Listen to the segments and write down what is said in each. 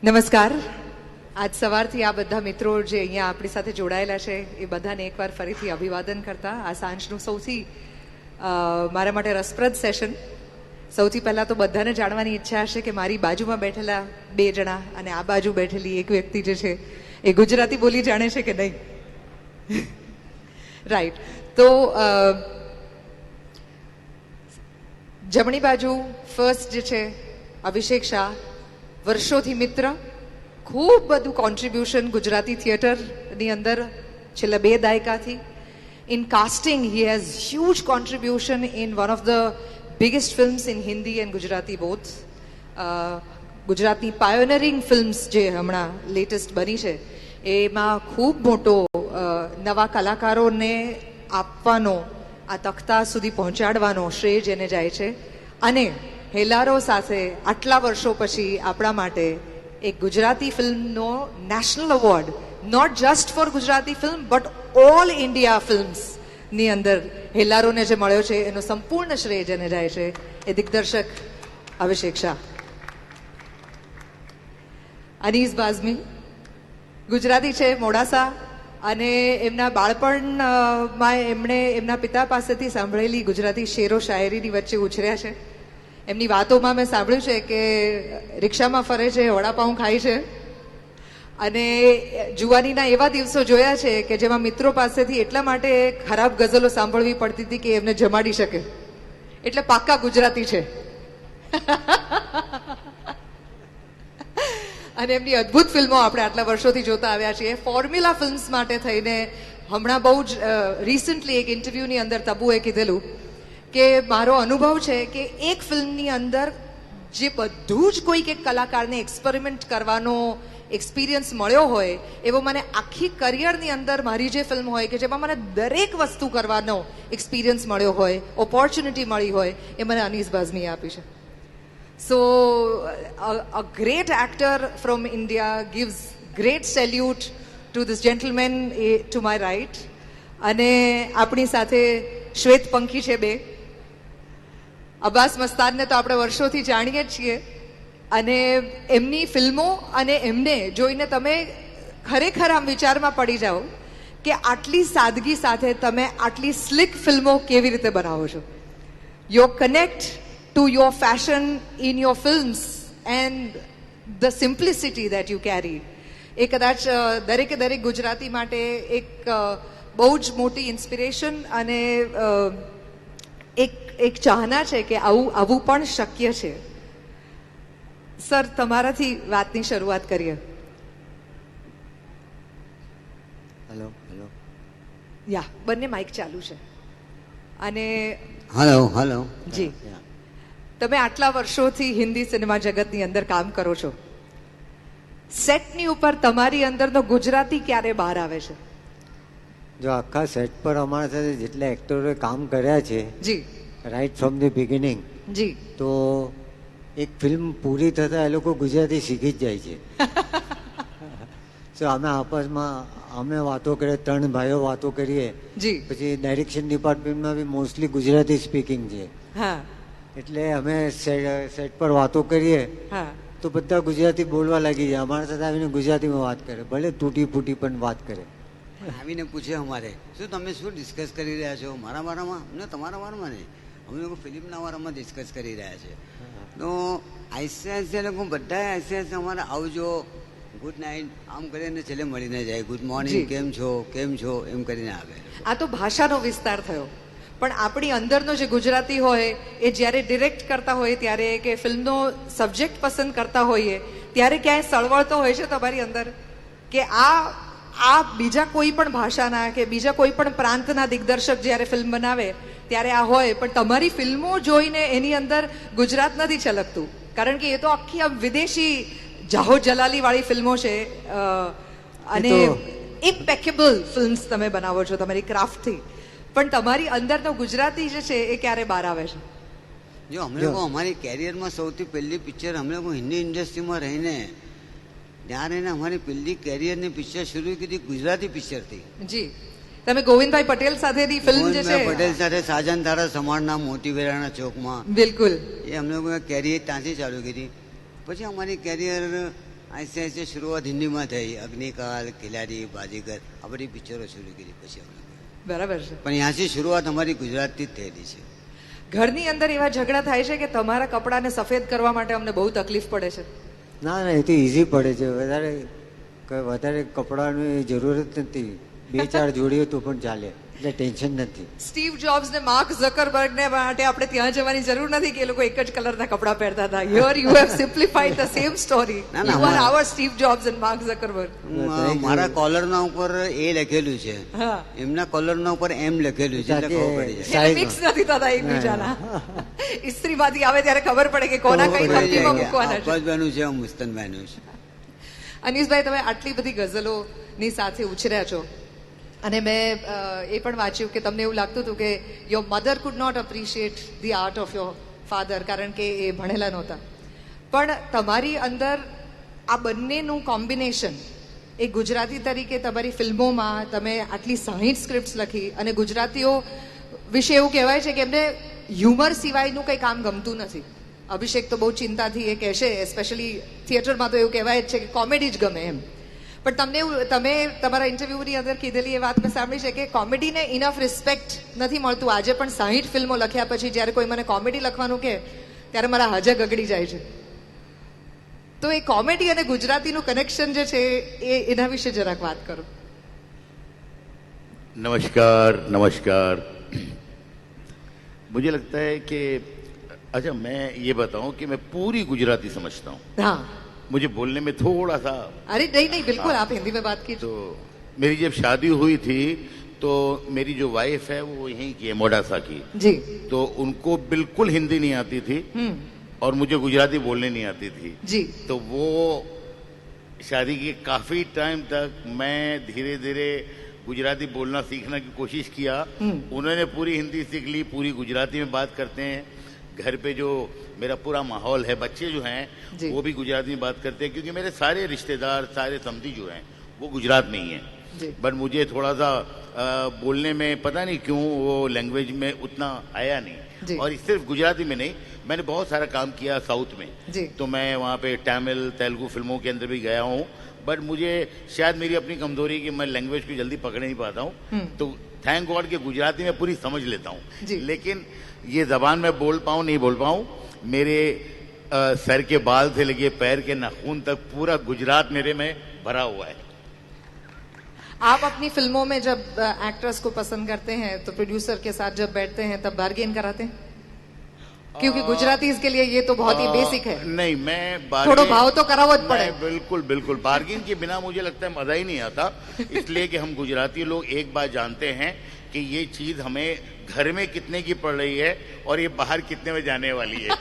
નમસ્કાર. આજ સવારથી આ બધા મિત્રો જે અહીંયા આપણી સાથે જોડાયેલા છે એ બધાને એકવાર ફરીથી અભિવાદન કરતા આ સાંજનું સૌથી મારા માટે રસપ્રદ સેશન. સૌથી પહેલાં તો બધાને જાણવાની ઈચ્છા હશે કે મારી બાજુમાં બેઠેલા બે જણા અને આ બાજુ બેઠેલી એક વ્યક્તિ જે છે એ ગુજરાતી બોલી જાણે છે કે નહીં? રાઈટ. તો જમણી બાજુ ફર્સ્ટ જે છે અભિષેક શાહ, વર્ષોથી મિત્ર, ખૂબ બધું કોન્ટ્રીબ્યુશન ગુજરાતી થિયેટરની અંદર છેલ્લા 2 દાયકાથી. In casting he has huge contribution in one of the biggest films in Hindi and Gujarati both. ગુજરાતની પાયોનરિંગ ફિલ્મ્સ જે હમણાં લેટેસ્ટ બની છે એમાં ખૂબ મોટો નવા કલાકારોને આપવાનો, આ તખ્તા સુધી પહોંચાડવાનો શ્રેય જેને જાય છે. અને હેલારો સાથે આટલા વર્ષો પછી આપણા માટે એક ગુજરાતી ફિલ્મનો national award, not just for Gujarati film but all India ફિલ્મ્સની અંદર હેલારોને જે મળ્યો છે એનો સંપૂર્ણ શ્રેય જેને જાય છે એ દિગ્દર્શક અભિષેક શાહ. અનીસ બાઝમી ગુજરાતી છે, મોડાસા, અને એમના બાળપણમાં એમણે એમના પિતા પાસેથી સાંભળેલી ગુજરાતી શેરો શાયરીની વચ્ચે ઉછર્યા છે. એમની વાતોમાં મેં સાંભળ્યું છે કે રિક્ષામાં ફરે છે, વડાપાઉં ખાય છે, અને જુવાનીના એવા દિવસો જોયા છે કે જેમાં મિત્રો પાસેથી એટલા માટે ખરાબ ગઝલો સાંભળવી પડતી હતી કે એમને જમાડી શકે. એટલે પાક્કા ગુજરાતી છે. અને એમની અદ્ભુત ફિલ્મો આપણે આટલા વર્ષોથી જોતા આવ્યા છીએ. ફોર્મ્યુલા ફિલ્મ્સ માટે થઈને હમણાં બહુ જ રિસન્ટલી એક ઇન્ટરવ્યૂની અંદર તબુએ કીધેલું કે મારો અનુભવ છે કે એક ફિલ્મની અંદર જે બધું જ કોઈક એક કલાકારને એક્સપેરિમેન્ટ કરવાનો એક્સપિરિયન્સ મળ્યો હોય એવો મને આખી કરિયરની અંદર મારી જે ફિલ્મ હોય કે જેમાં મને દરેક વસ્તુ કરવાનો એક્સપિરિયન્સ મળ્યો હોય, ઓપોર્ચ્યુનિટી મળી હોય, એ મને અનીસ બાઝમીએ આપી છે. So a great actor from India gives great salute to this gentleman to my right. અને આપણી સાથે શ્વેત પંખી છે બે. અબ્બાસ મસ્તાનને તો આપણે વર્ષોથી જાણીએ જ છીએ, અને એમની ફિલ્મો અને એમને જોઈને તમે ખરેખર આમ વિચારમાં પડી જાઓ કે આટલી સાદગી સાથે તમે આટલી સ્લિક ફિલ્મો કેવી રીતે બનાવો છો. Your connect to your fashion in your films and the simplicity that you carry. એ કદાચ દરેકે દરેક ગુજરાતી માટે એક બહુ જ મોટી ઇન્સ્પિરેશન અને એક ચાહના છે કે આવું પણ શક્ય છે. સર, તમારાથી વાતની શરૂઆત કરીએ. હેલો હેલો યા, બંને માઇક ચાલુ છે. અને હેલો હેલો જી, તમે આટલા વર્ષોથી હિન્દી સિનેમા જગતની અંદર કામ કરો છો. સેટની ઉપર તમારી અંદરનો ગુજરાતી ક્યારે બહાર આવે છે? જો આખા સેટ પર અમારા સાથે જેટલા એક્ટરોએ કામ કર્યા છે, જી, રાઈટ ફ્રોમ ધી બિગિનિંગ, જી, તો એક ફિલ્મ પૂરી થતા એ લોકો ગુજરાતી શીખી જ જાય છે. સો અમે આપસમાં અમે વાતો કરીએ, 3 ભાઈઓ વાતો કરીએ, જી, પછી ડાયરેક્શન ડિપાર્ટમેન્ટમાં બી મોસ્ટલી ગુજરાતી સ્પીકિંગ છે. હા, એટલે અમે સેટ પર વાતો કરીએ હા, તો બધા ગુજરાતી બોલવા લાગી જાય. અમારા સાથે આવીને ગુજરાતીમાં વાત કરે, ભલે તૂટી ફૂટી પણ વાત કરે. આવીને પૂછે અમારે, શું તમે શું ડિસ્કસ કરી રહ્યા છો? મારા વારામાં ને તમારા વારામાં નહીં, અમે લોકો ફિલ્મના વારામાં ડિસ્કસ કરી રહ્યા છે. તો આઈસીઆઈસી લોકો બધા આઈસીઆઈસી અમારે આવજો, ગુડ નાઇટ આમ કરીને છેલ્લે મળીને જાય, ગુડ મોર્નિંગ, કેમ છો એમ કરીને આવે. આ તો ભાષાનો વિસ્તાર થયો, પણ આપણી અંદરનો જે ગુજરાતી હોય એ જ્યારે ડિરેક્ટ કરતા હોય ત્યારે કે ફિલ્મનો સબ્જેક્ટ પસંદ કરતા હોઈએ ત્યારે ક્યાંય સળવળતો હોય છે તમારી અંદર કે આ બીજા કોઈ પણ ભાષાના કે બીજા કોઈ પણ પ્રાંતના દિગ્દર્શક જ્યારે ફિલ્મ બનાવે ત્યારે આ હોય, પણ તમારી ફિલ્મો જોઈને એની અંદર ગુજરાત નથી છલકતું? કારણ કે એ તો આખી આમ વિદેશી જાહો જલાલી વાળી ફિલ્મો છે, અને ઇમ્પેકેબલ ફિલ્મ્સ તમે બનાવો છો તમારી ક્રાફ્ટથી, પણ તમારી અંદરનો ગુજરાતી જે છે એ ક્યારે બહાર આવે છે? જો અમે લોકો અમારી કેરિયરમાં સૌથી પહેલી પિક્ચર અમે લોકો હિન્દી ઇન્ડસ્ટ્રીમાં રહીને ત્યારે અમારી પહેલી કેરિયરની પિક્ચર શરૂ કરી ગુજરાતી પિક્ચરથી. જી, તમે ગોવિંદભાઈ પટેલ સાથેની ફિલ્મ જે છે, પટેલ સાથે સાજન તારા સમાણના મોતી વેરાના ચોકમાં, બિલકુલ, એ અમે લોકો કેરિયર ત્યાંથી ચાલુ કરી. પછી અમારી કેરિયર ऐसे ऐसे शुरुआत हिंदीમાં થઈ. અગ્નિકાલ, ખિલાડી, બાજીગર આ બધી પિક્ચરો શરૂ કરી પછી અમે. બરાબર છે. પણ ત્યાંથી શરૂઆત અમારી ગુજરાતથી જ થયેલી છે. ઘરની અંદર એવા ઝઘડા થાય છે કે તમારા કપડાને સફેદ કરવા માટે અમને બહુ તકલીફ પડે છે? ના ના, એ તો ઇઝી પડે છે. વધારે કપડાની જરૂરત નથી. 2-4 જોડીઓ તો પણ ચાલે, એટલે ટેન્શન નથી. સ્ટીવ જોબ્સ ને માર્ક ઝકરબર્ગ ને માટે આપણે ત્યાં જવાની જરૂર નથી કે એ લોકો એક જ કલરના કપડા પહેરતા હતા. Here you have simplified the same story. ના, you are our Steve Jobs and Mark Zuckerberg. મારા કોલરના ઉપર એ લખેલું છે, હા, એમના કોલરના ઉપર એમ લખેલું છે, એટલે ખબર પડી જાય. સાઈઝ મિક્સ નથી થતા એકબીજાના. ઇસ્ત્રીમાંથી આવે ત્યારે ખબર પડે કે કોના કઈ ખબર પડી થપ્પીમાં જાય કે મૂકવાના છે. અબ્બાસભાઈનું છે, મુસ્તનભાઈનું છે. અનીસભાઈ, તમે આટલી બધી ગઝલોની સાથે ઉછર્યા છો અને મેં એ પણ વાંચ્યું કે તમને એવું લાગતું હતું કે your mother could not appreciate the art of your father કારણ કે એ ભણેલા નહોતા, પણ તમારી અંદર આ બંનેનું કોમ્બિનેશન, એ ગુજરાતી તરીકે તમારી ફિલ્મોમાં તમે આટલી 60 સ્ક્રિપ્ટ્સ લખી અને ગુજરાતીઓ વિશે એવું કહેવાય છે કે એમને હ્યુમર સિવાયનું કંઈ કામ ગમતું નથી. અભિષેક તો બહુ ચિંતાથી એ કહેશે, એસ્પેશિયલી થિયેટરમાં તો એવું કહેવાય જ છે કે કોમેડી જ ગમે એમ. પણ તમને તમે તમારા ઇન્ટરવ્યુની અંદર કીધેલી એ વાત મેં સાંભળી છે કે કોમેડીને ઇનફ રિસ્પેક્ટ નથી મળતું. આજે પણ 60 ફિલ્મો લખ્યા પછી જ્યારે કોઈ મને કોમેડી લખવાનું કહે ત્યારે મારા હાજર ગગડી જાય છે. તો એ કોમેડી અને ગુજરાતીનું કનેક્શન જે છે એના વિશે જરાક વાત કરો. नमस्कार नमस्कार. मुझे लगता है कि अच्छा मैं ये बताऊं कि मैं पूरी गुजराती समझता हूं. हाँ, मुझे बोलने में थोड़ा सा, अरे नहीं नहीं बिल्कुल, आप हिंदी में बात कीजिए. तो मेरी जब शादी हुई थी तो मेरी जो वाइफ है वो यहीं की है, मोडासा की. जी. तो उनको बिल्कुल हिंदी नहीं आती थी और मुझे गुजराती बोलने नहीं आती थी. जी. तो वो शादी के काफी टाइम तक मैं धीरे धीरे गुजराती बोलना सीखने की कोशिश किया. उन्होंने पूरी हिंदी सीख ली, पूरी गुजराती में बात करते हैं. घर पे जो मेरा पूरा माहौल है, बच्चे जो हैं वो भी गुजराती में बात करते हैं, क्योंकि मेरे सारे रिश्तेदार, सारे समधी जो हैं वो गुजरात में ही हैं. बट मुझे थोड़ा सा बोलने में पता नहीं क्यों वो लैंग्वेज में उतना आया नहीं. और सिर्फ गुजराती में नहीं, मैंने बहुत सारा काम किया साउथ में. तो मैं वहाँ पे तमिल तेलुगु फिल्मों के अंदर भी गया हूँ. बट मुझे शायद मेरी अपनी कमजोरी कि मैं लैंग्वेज को जल्दी पकड़ नहीं पाता हूँ. तो थैंक गॉड कि गुजराती में पूरी समझ लेता हूँ. लेकिन ये जबान में बोल पाऊँ नहीं बोल पाऊँ, मेरे सर के बाल से लेके पैर के नाखून तक पूरा गुजरात मेरे में भरा हुआ है. आप अपनी फिल्मों में जब एक्ट्रेस को पसंद करते हैं तो प्रोड्यूसर के साथ जब बैठते हैं तब बार्गेन कराते हैं? क्योंकि गुजराती के लिए ये तो बहुत ही बेसिक है. नहीं, मैं थोड़ा भाव तो करावो ज पड़े. बिल्कुल बिल्कुल, बार्गेन के बिना मुझे लगता है मजा ही नहीं आता. इसलिए कि हम गुजराती लोग एक बात जानते हैं कि ये चीज हमें घर में कितने की पड़ रही है और ये बाहर कितने में जाने वाली है.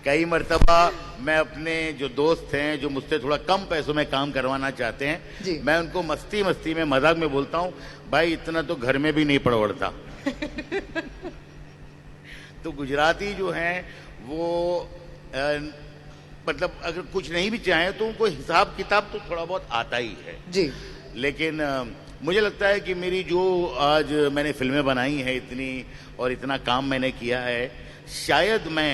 कई मर्तबा मैं अपने जो दोस्त हैं जो मुझसे थोड़ा कम पैसों में काम करवाना चाहते हैं, मैं उनको मस्ती मस्ती में मजाक में बोलता हूँ, भाई इतना तो घर में भी नहीं पड़ता. तो गुजराती जो हैं वो मतलब अगर कुछ नहीं भी चाहें तो उनको हिसाब किताब तो थोड़ा बहुत आता ही है. जी. लेकिन मुझे लगता है कि मेरी जो आज मैंने फिल्में बनाई हैं इतनी और इतना काम मैंने किया है, शायद मैं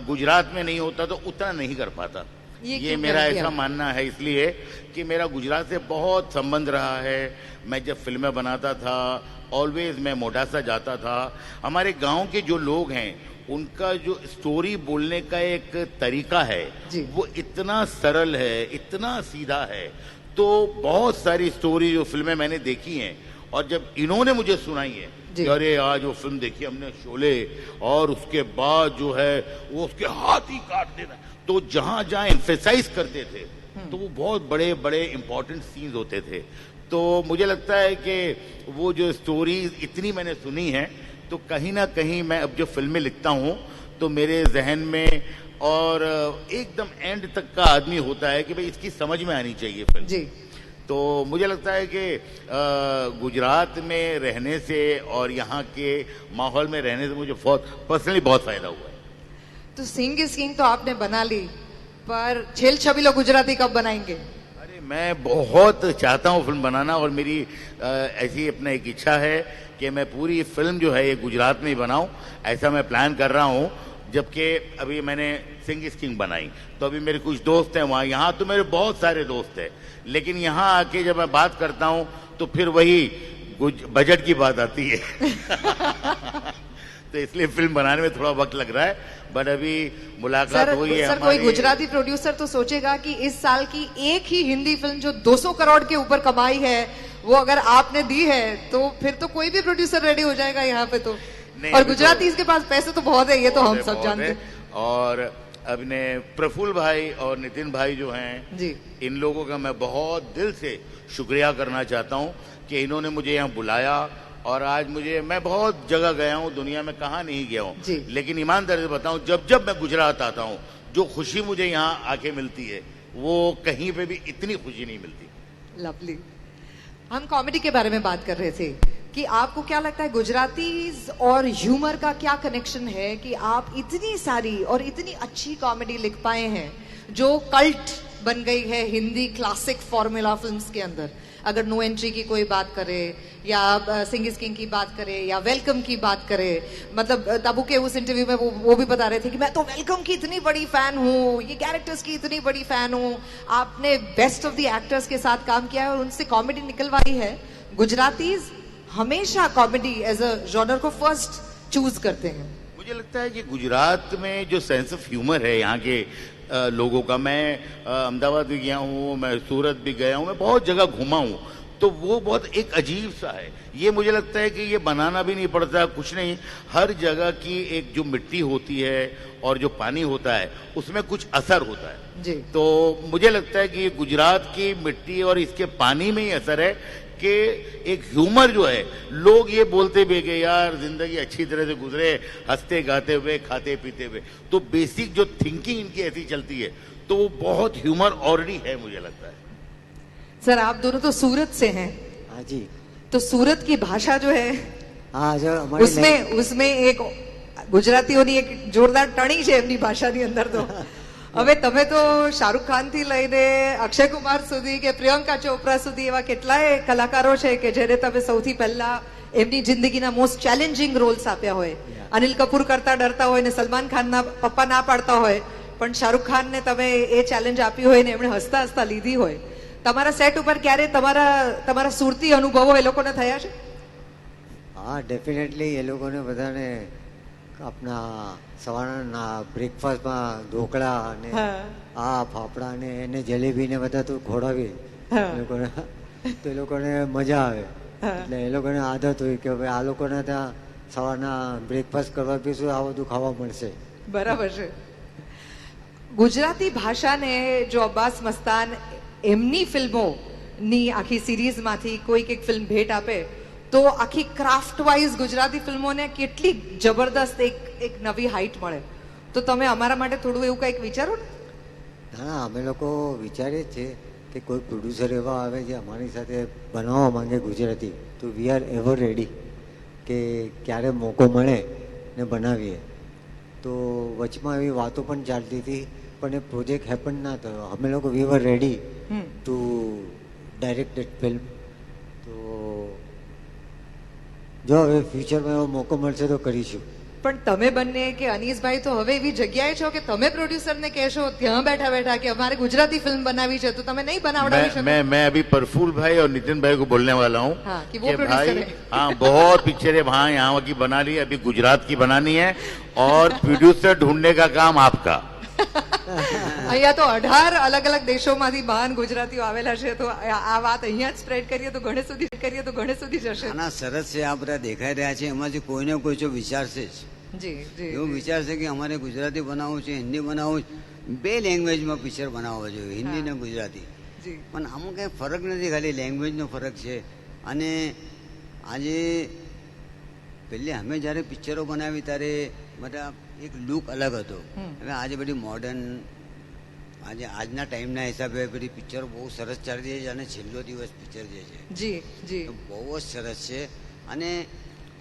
गुजरात में नहीं होता तो उतना नहीं कर पाता. ये मेरा ऐसा मानना है, इसलिए कि मेरा गुजरात से बहुत संबंध रहा है. मैं जब फिल्में बनाता था ऑलवेज मैं मोडासा जाता था. हमारे गांव के जो लोग हैं उनका जो स्टोरी बोलने का एक तरीका है वो इतना सरल है, इतना सीधा है. तो बहुत सारी स्टोरी जो फिल्में मैंने देखी हैं और जब इन्होंने मुझे सुनाई है कि अरे आज वो फिल्म देखी हमने शोले, और उसके बाद जो है वो उसके हाथ ही काट देना, तो जहां जहां एम्फेसाइज करते थे तो वो बहुत बड़े बड़े इंपॉर्टेंट सीन्स होते थे. तो मुझे लगता है कि वो जो स्टोरीज इतनी मैंने सुनी है, तो कहीं ना कहीं मैं अब जो फिल्में लिखता हूँ तो मेरे जहन में और एकदम एंड तक का आदमी होता है कि भाई इसकी समझ में आनी चाहिए फिल्म. जी. तो मुझे लगता है कि गुजरात में रहने से और यहाँ के माहौल में रहने से मुझे बहुत पर्सनली बहुत फायदा हुआ है. तो सिंग इज किंग तो आपने बना ली, पर छेल छबीलो गुजराती कब बनाएंगे? अरे मैं बहुत चाहता हूँ फिल्म बनाना, और मेरी ऐसी अपना एक इच्छा है कि मैं पूरी फिल्म जो है ये गुजरात में ही बनाऊं. ऐसा मैं प्लान कर रहा हूँ. जबकि अभी मैंने सिंग इज किंग बनाई तो अभी मेरे कुछ दोस्त हैं वहाँ, यहाँ तो मेरे बहुत सारे दोस्त हैं, लेकिन यहाँ आके जब मैं बात करता हूँ तो फिर वही बजट की बात आती है तो इसलिए फिल्म बनाने में थोड़ा वक्त लग रहा है, बट अभी मुलाकात हुई है सर कोई गुजराती प्रोड्यूसर तो सोचेगा कि इस साल की एक ही हिंदी फिल्म जो 200 करोड़ के ऊपर कमाई है वो अगर आपने दी है तो फिर तो कोई भी प्रोड्यूसर रेडी हो जाएगा यहाँ पे तो। और गुजराती इसके पास पैसे तो बहुत है, ये तो हम सब जानते हैं। और अपने प्रफुल्ल भाई और नितिन भाई जो हैं जी, इन लोगों का मैं बहुत दिल से शुक्रिया करना चाहता हूँ कि इन्होंने मुझे यहाँ बुलाया। और आज मैं बहुत जगह गया हूँ, दुनिया में कहाँ नहीं गया हूँ, लेकिन ईमानदारी से बताऊँ जब जब मैं गुजरात आता हूँ जो खुशी मुझे यहाँ आके मिलती है वो कहीं पे भी इतनी खुशी नहीं मिलती। लवली। हम कॉमेडी के बारे में बात कर रहे थे कि आपको क्या लगता है गुजरातीज और ह्यूमर का क्या कनेक्शन है कि आप इतनी सारी और इतनी अच्छी कॉमेडी लिख पाए हैं जो कल्ट बन गई है हिंदी क्लासिक फॉर्मूला फिल्म्स के अंदर। अगर नो एंट्री की कोई बात करे या सिंग इज किंग की बात करे या वेलकम की बात करे, मतलब तबू के उस इंटरव्यू में वो भी बता रहे थे कि मैं तो वेलकम की इतनी बड़ी फैन हूँ, ये कैरेक्टर्स की इतनी बड़ी फैन हूँ। आपने बेस्ट ऑफ द एक्टर्स के साथ काम किया है और उनसे कॉमेडी निकलवाई है। गुजरातीज हमेशा कॉमेडी एज अ जॉनर को फर्स्ट चूज करते हैं। मुझे लगता है कि गुजरात में जो सेंस ऑफ ह्यूमर है यहाँ के लोगों का, मैं अहमदाबाद भी गया हूँ, मैं सूरत भी गया हूँ, मैं बहुत जगह घूमा हूँ, तो वो बहुत एक अजीब सा है। ये मुझे लगता है कि ये बनाना भी नहीं पड़ता कुछ नहीं, हर जगह की एक जो मिट्टी होती है और जो पानी होता है उसमें कुछ असर होता है जी। तो मुझे लगता है कि गुजरात की मिट्टी और इसके पानी में ही असर है कि एक ह्यूमर जो है, लोग ये बोलते भी कि यार जिंदगी अच्छी तरह से गुजरे, हंसते गाते हुए खाते पीते हुए, तो बेसिक जो थिंकिंग इनकी ऐसी चलती है तो वो बहुत ह्यूमर ऑलरेडी है मुझे लगता है। सर आप दोनों तो सूरत से हैं। हाँ जी। तो सूरत की भाषा जो है हाँ जो उसमें एक ગુજરાતીઓની એક જોરદાર ટણી છે એમની ભાષાની અંદર તો હવે તમે તો શાહરુખ ખાન થી લઈને અક્ષય કુમાર સુધી કે પ્રિયંકા ચોપરા સુધી એવા કેટલાય કલાકારો છે કે જેને તમે સૌથી પહેલા એમની જિંદગીના મોસ્ટ ચેલેન્જિંગ રોલ્સ આપ્યા હોય। અનિલ કપૂર કરતા ડરતા હોય ને સલમાન ખાનના પપ્પા ના પાડતા હોય પણ શાહરુખ ખાનને તમે એ ચેલેન્જ આપી હોય ને એમણે હસતા હસતા લીધી હોય। તમારા સેટ ઉપર ક્યારે તમારા સુરતી અનુભવો એ લોકોને થયા છે? હા ડેફિનેટલી એ લોકોને બધાને આપણા સવારના બ્રેકફાસ્ટમાં ઢોકળા અને આ ફાફડા ને એને જલેબી ને બધા તો ખોડાવી લોકોને તો એ લોકોને મજા આવે। એટલે એ લોકોને આદત હોય કે ભાઈ આ લોકોને ત્યાં સવારના બ્રેકફાસ્ટ કરવા પીશું આ બધું ખાવા મળશે। બરાબર છે। ગુજરાતી ભાષાને જો અબ્બાસ મસ્તાન એમની ફિલ્મોની આખી સિરીઝમાંથી કોઈક એક ફિલ્મ ભેટ આપે તો આખી ક્રાફ્ટ વાઇઝ ગુજરાતી ફિલ્મોને કેટલી જબરદસ્ત એક નવી હાઈટ મળે। તો તમે અમારા માટે થોડું એવું કંઈક વિચારો ને। હા અમે લોકો વિચારીએ છીએ કે કોઈ પ્રોડ્યુસર એવા આવે જે અમારી સાથે બનાવવા માંગે ગુજરાતી તો વી આર એવર રેડી કે ક્યારે મોકો મળે ને બનાવીએ। તો વચમાં એવી વાતો પણ ચાલતી હતી પણ એ પ્રોજેક્ટ હેપન ના થયો। અમે લોકો we were ready to direct that film. તો જો હવે ફ્યુચરમાં એવો મોકો મળશે તો કરીશું। પણ તમે બંને કે અનીસભાઈ તો હવે એવી જગ્યાએ છો કે તમે પ્રોડ્યુસરને કહેશો ત્યાં બેઠા બેઠા કે અમારે ગુજરાતી फिल्म बनावी है तो તમે નહીં બનાવડાવી શકો। मैं अभी प्रफुल्ल भाई और नितिन भाई को बोलने वाला हूँ कि वो प्रोड्यूसर है। हाँ बहुत पिक्चर है वहाँ यहाँ की बना ली, अभी गुजरात की बनानी है और प्रोड्यूसर ढूंढने का काम आपका। અહીંયા તો 18 અલગ અલગ દેશોમાંથી મહાન ગુજરાતીઓ આવેલા છે તો આ વાત અહીંયા જ સ્પ્રેડ કરીએ તો ઘણે સુધી જશે। આના સરસ છે, આ બધા દેખાઈ રહ્યા છે એમાંથી કોઈને કોઈ જો વિચારશે જ જી જી એવું વિચારશે કે અમારે ગુજરાતી બનાવવું છે, હિન્દી બનાવવું છે, બે લેંગ્વેજમાં પિક્ચર બનાવવા જોઈએ, હિન્દી ને ગુજરાતી। પણ આમાં કઈ ફરક નથી, ખાલી લેંગ્વેજનો ફરક છે। અને આજે પહેલે અમે જ્યારે પિક્ચરો બનાવી ત્યારે બધા એક લુક અલગ હતો। હવે આજે બધી મોડર્ન આજે આજના ટાઈમના હિસાબે બધી પિક્ચરો બહુ સરસ ચાલી રહી છે અને છેલ્લો દિવસ પિક્ચર જે છે જી જી બહુ જ સરસ છે। અને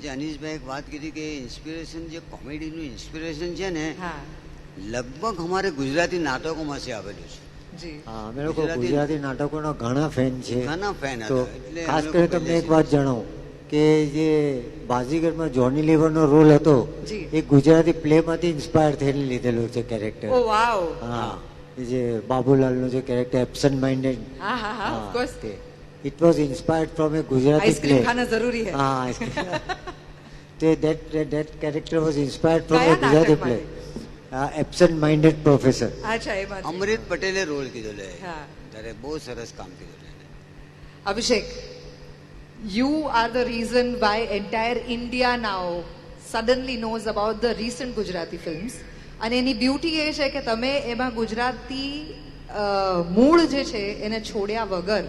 જે અનીશભાઈ એક વાત કીધી કે ઇન્સ્પિરેશન જે કોમેડીનું ઇન્સ્પિરેશન છે ને લગભગ અમારે ગુજરાતી નાટકોમાં છે આવેલું છે। હા અમે લોકો ગુજરાતી નાટકોના ઘણા ફેન છે। ઘણા ફેન તો હતા। એટલે ખાસ કરીને તમને એક વાત જણાવું કે જે બાજીગરમાં જોની લીવરનો રોલ હતો જી. એ ગુજરાતી પ્લેમાંથી ઇન્સ્પાયર થઈને લીધેલું છે કેરેક્ટર. ઓ વાવ. હા, એ જે બાબુલાલનું જે કેરેક્ટર એબ્સન્ટ માઇન્ડેડ, હા હા હા of course. It was inspired from A Gujarati ice cream play. ખાના જરૂરી હે. હા, ice cream. that character was inspired from કયા a Gujarati નાટકમાંથી? play. Absent minded professor. અચ્છા એમાં અમૃત પટેલે રોલ કીધો લે હા. ત્યારે બહુ સરસ કામ કીધું લે. Abhishek, you are the reason why entire India now suddenly knows about the recent Gujarati films. અને એની બ્યુટી એ છે કે તમે એમાં ગુજરાતી મૂળ જે છે એને છોડ્યા વગર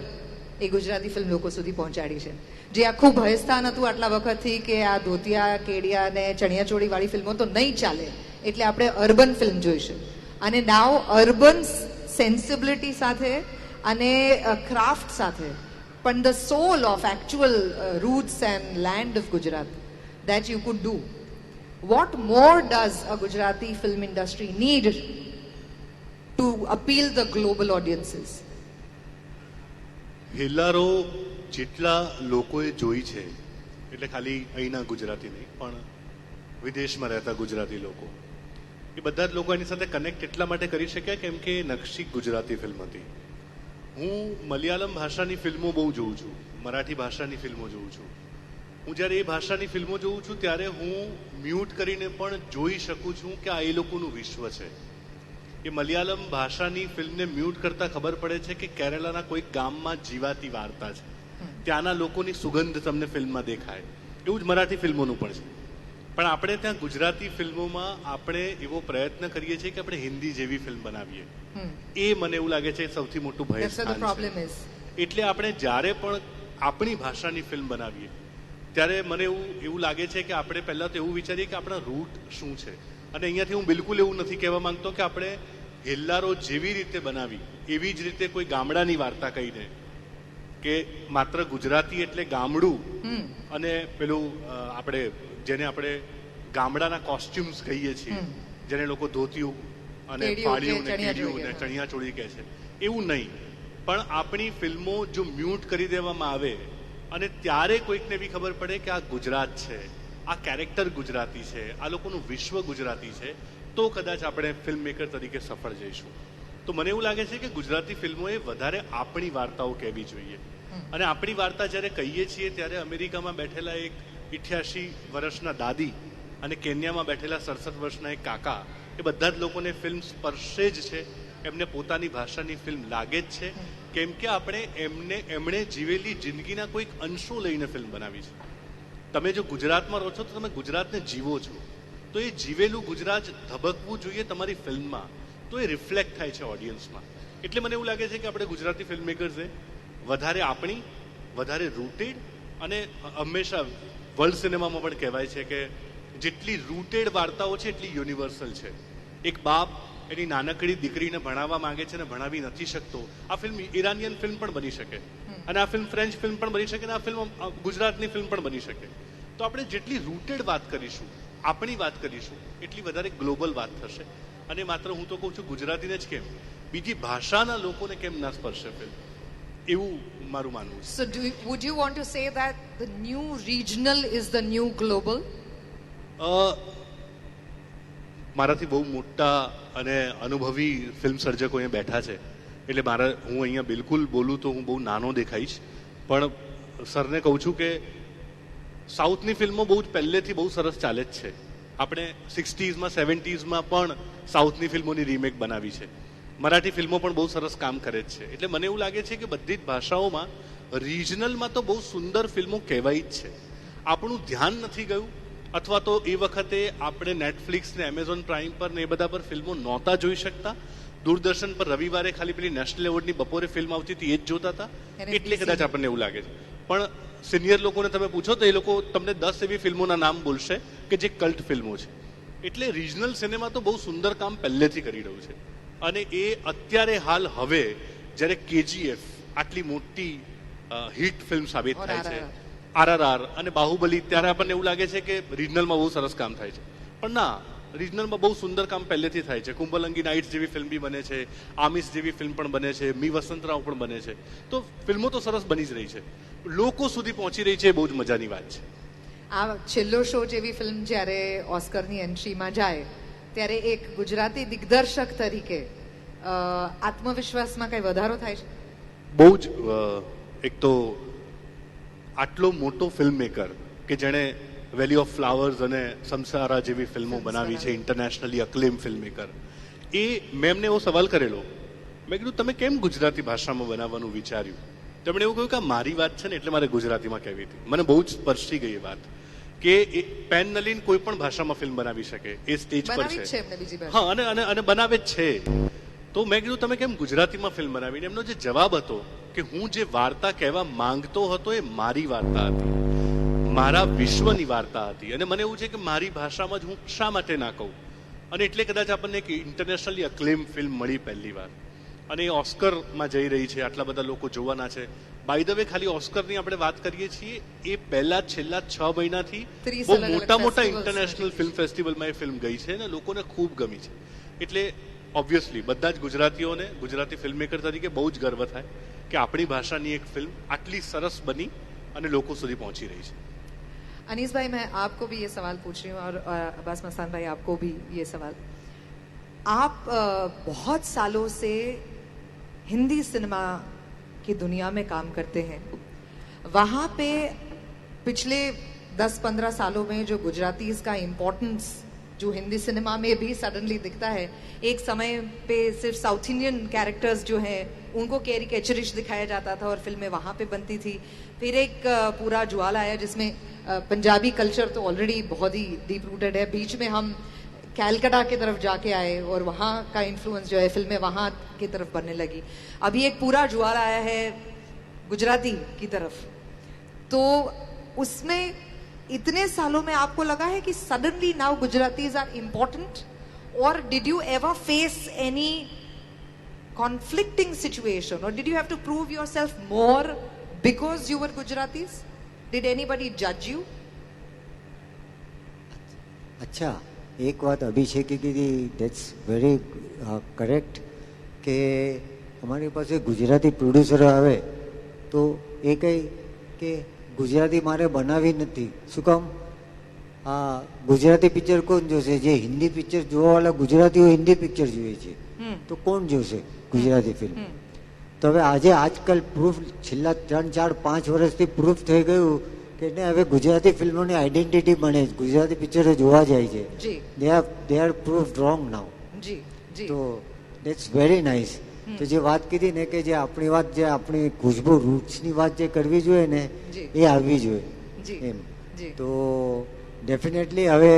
એ ગુજરાતી ફિલ્મ લોકો સુધી પહોંચાડી છે. જે આખું ભયસ્થાન હતું આટલા વખતથી કે આ ધોતિયા કેડિયા ને ચણિયાચોળી વાળી ફિલ્મો તો નહીં ચાલે, એટલે આપણે અર્બન ફિલ્મ જોઈશું. અને નાવ અર્બન સેન્સિબિલિટી સાથે અને ક્રાફ્ટ સાથે, પણ the soul of actual roots and land of Gujarat that you could do. What more does a Gujarati film industry need to appeal the global audiences? Hellaro જેટલા લોકોએ જોઈ છે, એટલે ખાલી અહીંના ગુજરાતી નહીં પણ વિદેશમાં રહેતા ગુજરાતી લોકો, એ બધા જ લોકો એની સાથે કનેક્ટ એટલા માટે કરી શક્યા કેમ કે એ નકશી ગુજરાતી ફિલ્મ હતી. હું મલયાલમ ભાષાની ફિલ્મો બહુ જોઉં છું, મરાઠી ભાષાની ફિલ્મો જોઉં છું. હું જ્યારે એ ભાષાની ફિલ્મો જોઉં છું ત્યારે હું મ્યુટ કરીને પણ જોઈ શકું છું કે આ એ લોકોનું વિશ્વ છે. એ મલયાલમ ભાષાની ફિલ્મને મ્યુટ કરતા ખબર પડે છે કે કેરલાના કોઈ ગામમાં જીવાતી વાર્તા છે, ત્યાંના લોકોની સુગંધ તમને ફિલ્મમાં દેખાય. એવું જ મરાઠી ફિલ્મોનું પણ છે. પણ આપણે ત્યાં ગુજરાતી ફિલ્મોમાં આપણે એવો પ્રયત્ન કરીએ છીએ કે આપણે હિન્દી જેવી ફિલ્મ બનાવીએ. એ મને એવું લાગે છે સૌથી મોટું ભય That's where the problem is. એટલે આપણે જ્યારે પણ આપણી ભાષાની ફિલ્મ બનાવીએ ત્યારે મને એવું લાગે છે કે આપણે પહેલા તો એવું વિચારીએ કે આપણા રૂટ શું છે. અને અહીંયાથી હું બિલકુલ એવું નથી કહેવા માંગતો કે આપણે હેલ્લારો જેવી રીતે બનાવી એવી જ રીતે કોઈ ગામડાની વાર્તા કહીને, કે માત્ર ગુજરાતી એટલે ગામડું અને પેલું આપણે જેને આપણે ગામડાના કોસ્ટ્યુમ્સ કહીએ છીએ, જેને લોકો ધોતિયું અને ફાળિયું ને કેડિયું ને ચણિયાચોળી કહે છે, એવું નહીં. પણ આપણી ફિલ્મો જો મ્યુટ કરી દેવામાં આવે અને ત્યારે કોઈકને બી ખબર પડે કે આ ગુજરાત છે, આ કેરેક્ટર ગુજરાતી છે, આ લોકોનું વિશ્વ ગુજરાતી છે, તો કદાચ આપણે ફિલ્મ મેકર તરીકે સફળ જઈશું. તો મને એવું લાગે છે કે ગુજરાતી ફિલ્મોએ વધારે આપણી વાર્તાઓ કહેવી જોઈએ. અને આપણી વાર્તા જ્યારે કહીએ છીએ ત્યારે અમેરિકામાં બેઠેલા એક 88 વર્ષના દાદી અને કેન્યામાં બેઠેલા 67 વર્ષના એક કાકા, એ બધા જ લોકોને ફિલ્મ સ્પર્શે જ છે, એમને પોતાની ભાષાની ફિલ્મ લાગે જ છે, કેમ કે આપણે એમણે જીવેલી જિંદગીના કોઈક અંશો લઈને ફિલ્મ બનાવી છે. તમે જો ગુજરાતમાં રહો છો તો તમે ગુજરાતને જીવો છો, તો એ જીવેલું ગુજરાત ધબકવું જોઈએ તમારી ફિલ્મમાં, તો એ રિફ્લેક્ટ થાય છે ઓડિયન્સમાં. એટલે મને એવું લાગે છે કે આપણે ગુજરાતી ફિલ્મ મેકર્સે વધારે આપણી, વધારે રૂટેડ, અને હંમેશા વર્લ્ડ સિનેમામાં પણ કહેવાય છે કે જેટલી રૂટેડ વાર્તાઓ છે એટલી યુનિવર્સલ છે. એક બાપ એની નાનકડી દીકરીને ભણાવવા માંગે છે ને ભણાવી નથી શકતો, આ ફિલ્મ ઈરાનિયન ફિલ્મ પણ બની શકે, અને આ ફિલ્મ ફ્રેન્ચ ફિલ્મ પણ બની શકે, અને આ ફિલ્મ ગુજરાતની ફિલ્મ પણ બની શકે. તો આપણે જેટલી રૂટેડ વાત કરીશું, આપણી વાત કરીશું, એટલી વધારે ગ્લોબલ વાત થશે. અને માત્ર હું તો કહું છું ગુજરાતીને જ કેમ, બીજી ભાષાના લોકોને કેમ ના સ્પર્શે ફિલ્મ, એવું મારું માનવું છે. So would you want to say that the new regional is the new global? મારાથી બહુ મોટા અને અનુભવી ફિલ્મ સર્જકો અહીંયા બેઠા છે, એટલે હું અહીંયા બિલકુલ બોલું તો હું બહુ નાનો દેખાઈશ. પણ સરને કહું છું કે સાઉથની ફિલ્મો બહુ જ પહેલેથી બહુ સરસ ચાલે જ છે. આપણે 60s 70s પણ સાઉથની ફિલ્મોની રીમેક બનાવી છે. મરાઠી ફિલ્મો પણ બહુ સરસ કામ કરે જ છે. એટલે મને એવું લાગે છે કે બધી જ ભાષાઓમાં રિજનલમાં તો બહુ સુંદર ફિલ્મો કહેવાય જ છે. આપણું ધ્યાન નથી ગયું, અથવા તો એ વખતે આપણે નેટફ્લિક્સ ને એમેઝોન પ્રાઇમ પર ને એ બધા પર ફિલ્મો નહોતા જોઈ શકતા. દૂરદર્શન પર રવિવારે ખાલી પેલી નેશનલ એવોર્ડની બપોરે ફિલ્મ આવતી હતી એ જ જોતા હતા, એટલે કદાચ આપણને એવું લાગે છે. પણ સિનિયર લોકોને તમે પૂછો તો એ લોકો તમને 10 એવી ફિલ્મોના નામ બોલશે કે જે કલ્ટ ફિલ્મો છે. એટલે રિજનલ સિનેમા તો બહુ સુંદર કામ પહેલેથી કરી રહ્યું છે. અને એ અત્યારે હાલ હવે જ્યારે KGF આટલી મોટી હિટ ફિલ્મ સાબિત થાય છે, RRR અને બાહુબલી, ત્યારે આપણને એવું લાગે છે કે રિજનલમાં બહુ સરસ કામ થાય છે. પણ ના, રિજનલમાં બહુ સુંદર કામ પહેલેથી થાય છે. કુંભલંગી નાઇટ્સ જેવી ફિલ્મ બી બને છે, આમિસ જેવી ફિલ્મ પણ બને છે, મી વસંતરાવ પણ બને છે. તો ફિલ્મો તો સરસ બની જ રહી છે, લોકો સુધી પહોંચી રહી છે, એ બહુ જ મજાની વાત છે. આ છેલ્લો શો જેવી ફિલ્મ જ્યારે ઓસ્કરની એન્ટ્રીમાં જાય ત્યારે એક ગુજરાતી દિગ્દર્શક તરીકે આત્મવિશ્વાસમાં કઈ વધારો થાય છે? બહુ જ એક તો આટલો મોટો ફિલ્મ મેકર કે જેણે વેલી ઓફ ફ્લાવર્સ અને સમસારા જેવી ફિલ્મો બનાવી છે, ઇન્ટરનેશનલી અક્લેમ ફિલ્મ મેકર, એ મેં એમને એવો સવાલ કરેલો, મેં કીધું તમે કેમ ગુજરાતી ભાષામાં બનાવવાનું વિચાર્યું? તેમણે એવું કહ્યું કે આ મારી વાત છે ને એટલે મારે ગુજરાતીમાં કહેવી હતી. મને બહુ જ સ્પર્શી ગઈ એ વાત કે પેન ન લઈને કોઈ પણ ભાષામાં ફિલ્મ બનાવી શકે, એ સ્ટેજ પર છે. હા, અને બનાવે જ છે. તો મેં કીધું તમે કેમ ગુજરાતીમાં ફિલ્મ બનાવીને? એમનો જે જવાબ હતો કે હું જે વાર્તા કહેવા માંગતો હતો એ મારી વાર્તા હતી, મારા વિશ્વની વાર્તા હતી, અને મને એવું છે કે મારી ભાષામાં જ હું શા માટે ના કહું. અને એટલે કદાચ આપણને એક ઇન્ટરનેશનલી અક્લેમ ફિલ્મ મળી પહેલી વાર, અને એ ઓસ્કરમાં જઈ રહી છે, આટલા બધા લોકો જોવાના છે. બાય ધ વે, ખાલી ઓસ્કરની આપણે વાત કરીએ છીએ, એ પહેલા છેલ્લા 6 મહિનાથી બહુ મોટા ઇન્ટરનેશનલ ફિલ્મ ફેસ્ટિવલમાં એ ફિલ્મ ગઈ છે અને લોકોને ખૂબ ગમી છે. એટલે ઓબ્વિયસલી બધા જ ગુજરાતીઓને ગુજરાતી ફિલ્મ મેકર તરીકે બહુ જ ગર્વ થાય કે આપણી ભાષાની એક ફિલ્મ આટલી સરસ બની અને લોકો સુધી પહોંચી રહી છે. अनीस भाई, मैं आपको भी ये सवाल पूछ रही हूँ और अब्बास मस्तान भाई आपको भी ये सवाल. आप बहुत सालों से हिंदी सिनेमा की दुनिया में काम करते हैं. वहाँ पे पिछले 10-15 सालों में जो गुजरातीज का इम्पोर्टेंस जो हिंदी सिनेमा में भी सडनली दिखता है, एक समय पे सिर्फ साउथ इंडियन कैरेक्टर्स जो हैं उनको कैरिकेचरिश दिखाया जाता था और फिल्में वहाँ पे बनती थी. फिर एक पूरा ज्वाला आया जिसमें पंजाबी कल्चर तो ऑलरेडी बहुत ही डीप रूटेड है, बीच में हम कैलकाटा की तरफ जाके आए और वहाँ का इन्फ्लुएंस जो है फिल्में वहाँ की तरफ बनने लगी. अभी एक पूरा ज्वाला आया है गुजराती की तरफ. तो उसमें इतने सालों में आपको लगा है कि suddenly now Gujaratis are important, और did you ever face any conflicting situation, or did you have to prove yourself more because you were Gujaratis? Did anybody judge you? अच्छा, एक बात अभी છે કે ધેટ્સ વેરી કરેક્ટ કે અમારી પાસે ગુજરાતી પ્રોડ્યુસરો આવે તો એ કહે કે ગુજરાતી મારે બનાવી નથી. શું કામ? આ ગુજરાતી પિક્ચર કોણ જોશે? જે હિન્દી પિક્ચર જોવાવાળા ગુજરાતીઓ હિન્દી પિક્ચર જોઈએ છે, તો કોણ જોશે ગુજરાતી ફિલ્મ? તો હવે આજે આજકાલ પ્રૂફ છેલ્લા 3-4-5 વર્ષથી પ્રૂફ થઈ ગયું કે ને હવે ગુજરાતી ફિલ્મોની આઈડેન્ટિટી બને, ગુજરાતી પિક્ચરો જોવા જાય છે. દે આર પ્રૂફ રોંગ નાઉ. તો દેટ્સ વેરી નાઇસ. તો જે વાત કીધી ને કે જે આપણી વાત, જે આપણી ખુશ્બુ રૂટ્સની વાત જે કરવી જોઈએ ને એ આવવી જોઈએ એમ. તો ડેફિનેટલી હવે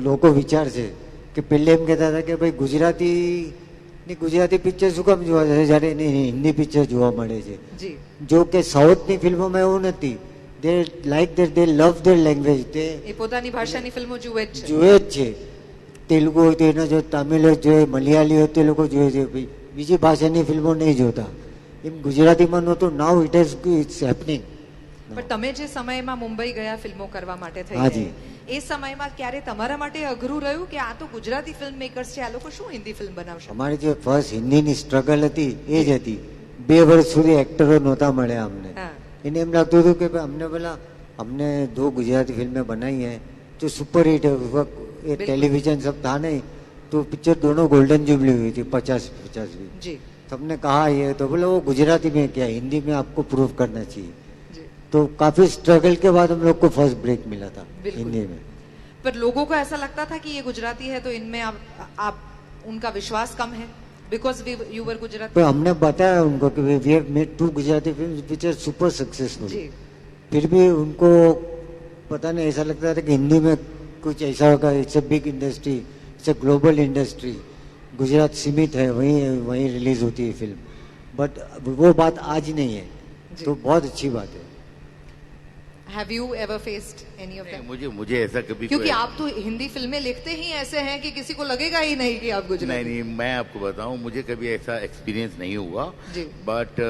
લોકો વિચારશે કે પહેલે એમ કહેતા હતા કે ભાઈ ગુજરાતી પિક્ચર શું કામ જોવા જાય જ્યારે એને હિન્દી પિક્ચર જોવા મળે છે. જો કે સાઉથની ફિલ્મોમાં એવું નથી. They like that, they love their language. તે પોતાની ભાષાની ફિલ્મો જુએ જ છે. તેલુગુ હોય તો એનો જો, તમિલ હોય જોઈએ, મલયાલી હોય તો એ લોકો જોઈએ છે. બીજી ભાષાની ફિલ્મો નહીં જોતા. એમ ગુજરાતીમાં નહોતું. નાઉ ઇટ ઇટ્સ હેપનિંગ. પણ તમે જે સમયમાં મુંબઈ ગયા ફિલ્મો કરવા માટે થઈ, એ સમયમાં ક્યારે તમારા માટે અઘરું રહ્યું કે આ તો ગુજરાતી ફિલ્મ મેકર્સ છે, આ લોકો શું હિન્દી ફિલ્મ બનાવશે? અમારી જે ફર્સ્ટ હિન્દીની સ્ટ્રગલ હતી એ જ હતી. 2 વર્ષ સુધી એક્ટરો નહોતા મળ્યા અમને. એને એમ લાગતું હતું કે हमने बोला हमने 2 गुजराती फिल्में बनाई हैं जो सुपर हिट है. उस वक्त ये टेलीविजन सब था नहीं, तो पिक्चर दोनों गोल्डन जुबली हुई थी 50-50 भी. सबने कहा ये, तो बोला वो गुजराती में क्या, हिंदी में आपको प्रूव करना चाहिए. तो काफी स्ट्रगल के बाद हम लोग को फर्स्ट ब्रेक मिला था हिंदी में. पर लोगों को ऐसा लगता था कि ये गुजराती है तो इनमें आप उनका विश्वास कम है बिकॉज यू वर गुजराती. तो हमने बताया उनको कि we have made 2 Gujarati film which are super successful. फिर भी उनको पता नहीं, ऐसा लगता था कि हिंदी में कुछ ऐसा होगा. It's a big industry, it's a global industry. Gujarat सीमित है, वहीं रिलीज होती है फिल्म. बट वो बात आज नहीं है, तो बहुत अच्छी बात है. Have you ever faced any of them? मुझे ऐसा कभी, क्योंकि आप तो हिंदी फिल्में लिखते ही ऐसे हैं कि किसी को लगेगा ही नहीं कि आप गुजराती. नहीं, मैं आपको बताऊं, मुझे कभी ऐसा एक्सपीरियंस नहीं हुआ. बट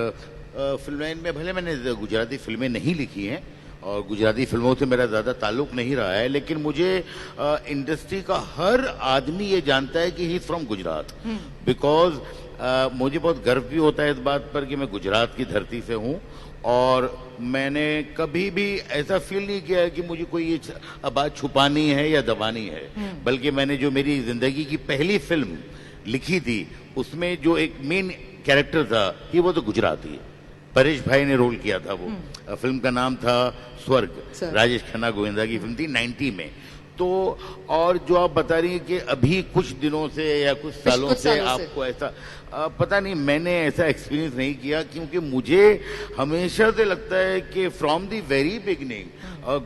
फिल्म लाइन में भले मैंने गुजराती फिल्में नहीं लिखी हैं और गुजराती फिल्मों से मेरा ज़्यादा ताल्लुक नहीं रहा है, लेकिन मुझे इंडस्ट्री का हर आदमी ये जानता है कि he is from Gujarat, because मुझे बहुत गर्व भी होता है इस बात पर कि मैं गुजरात की धरती से हूँ। और मैंने कभी भी ऐसा फील नहीं किया है कि मुझे कोई ये बात छुपानी है या दबानी है, बल्कि मैंने जो मेरी जिंदगी की पहली फिल्म लिखी थी उसमें जो एक मेन कैरेक्टर था कि वो तो गुजराती, परेश भाई ने रोल किया था। वो फिल्म का नाम था स्वर्ग, राजेश खन्ना गोविंदा की फिल्म थी 90 में। तो और जो आप बता रही हैं कि अभी कुछ दिनों से या कुछ सालों से आपको ऐसा पता नहीं, मैंने ऐसा एक्सपीरियंस नहीं किया, क्योंकि मुझे हमेशा से लगता है कि फ्रॉम द वेरी बिगनिंग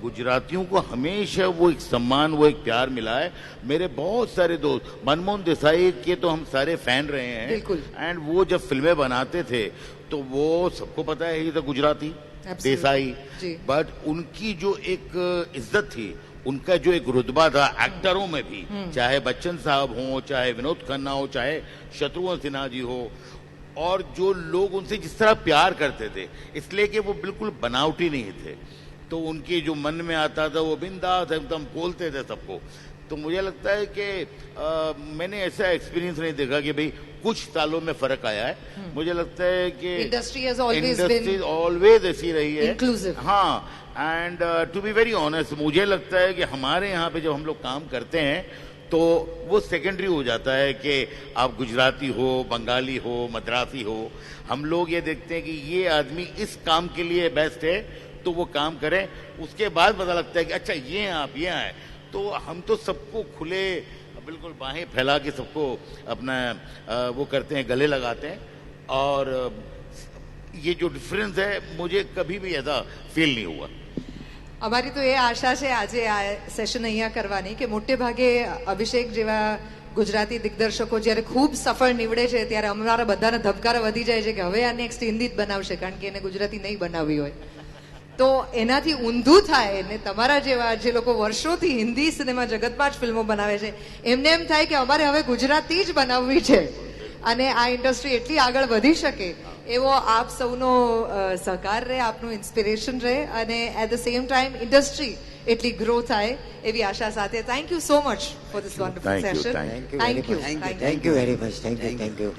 गुजरातियों को हमेशा वो एक सम्मान, वो एक प्यार मिला है। मेरे बहुत सारे दोस्त, मनमोहन देसाई के तो हम सारे फैन रहे हैं, एंड वो जब फिल्में बनाते थे तो वो सबको पता है ये तो गुजराती देसाई, बट उनकी जो एक इज्जत थी, उनका जो एक रुतबा था एक्टरों में भी, चाहे बच्चन साहब हो, चाहे विनोद खन्ना हो, चाहे शत्रुघ्न सिन्हा जी हो, और जो लोग उनसे जिस तरह प्यार करते थे, इसलिए कि वो बिल्कुल बनावटी नहीं थे, तो उनके जो मन में आता था वो बिंदास एकदम बोलते थे सबको। तो मुझे लगता है कि मैंने ऐसा एक्सपीरियंस नहीं देखा कि भाई कुछ सालों में फर्क आया है। मुझे लगता है कि इंडस्ट्री ऑलवेज ऐसी रही है, इंक्लूसिव। हाँ, and to be very honest, मुझे लगता है कि हमारे यहाँ पे जब हम लोग काम करते हैं तो वो सेकेंडरी हो जाता है कि आप गुजराती हो, बंगाली हो, मद्रासी हो। हम लोग ये देखते हैं कि ये आदमी इस काम के लिए बेस्ट है तो वो काम करें, उसके बाद पता लगता है कि अच्छा ये आप ये आए। तो हम तो सबको खुले बिल्कुल बाहें फैला के सबको अपना वो करते हैं, गले लगाते हैं, और ये जो डिफरेंस है मुझे कभी भी ऐसा फील नहीं हुआ। અમારી તો એ આશા છે આજે આ સેશન અહીંયા કરવાની કે મોટે ભાગે અભિષેક જેવા ગુજરાતી દિગ્દર્શકો જ્યારે ખૂબ સફળ નીવડે છે ત્યારે અમારા બધાના ધબકારા વધી જાય છે કે હવે આ નેક્સ્ટ હિન્દી જ બનાવશે, કારણ કે એને ગુજરાતી નહીં બનાવી હોય। તો એનાથી ઊંધું થાય ને તમારા જેવા જે લોકો વર્ષોથી હિન્દી સિનેમા જગતમાં જ ફિલ્મો બનાવે છે એમને એમ થાય કે અમારે હવે ગુજરાતી જ બનાવવી છે અને આ ઇન્ડસ્ટ્રી એટલી આગળ વધી શકે એવો આપ સૌનો સહકાર રહે, આપનું ઇન્સ્પિરેશન રહે, અને at the same time industry એટલી ગ્રો થાય એવી આશા સાથે thank you so much for this wonderful session. Thank you very much. Thank you.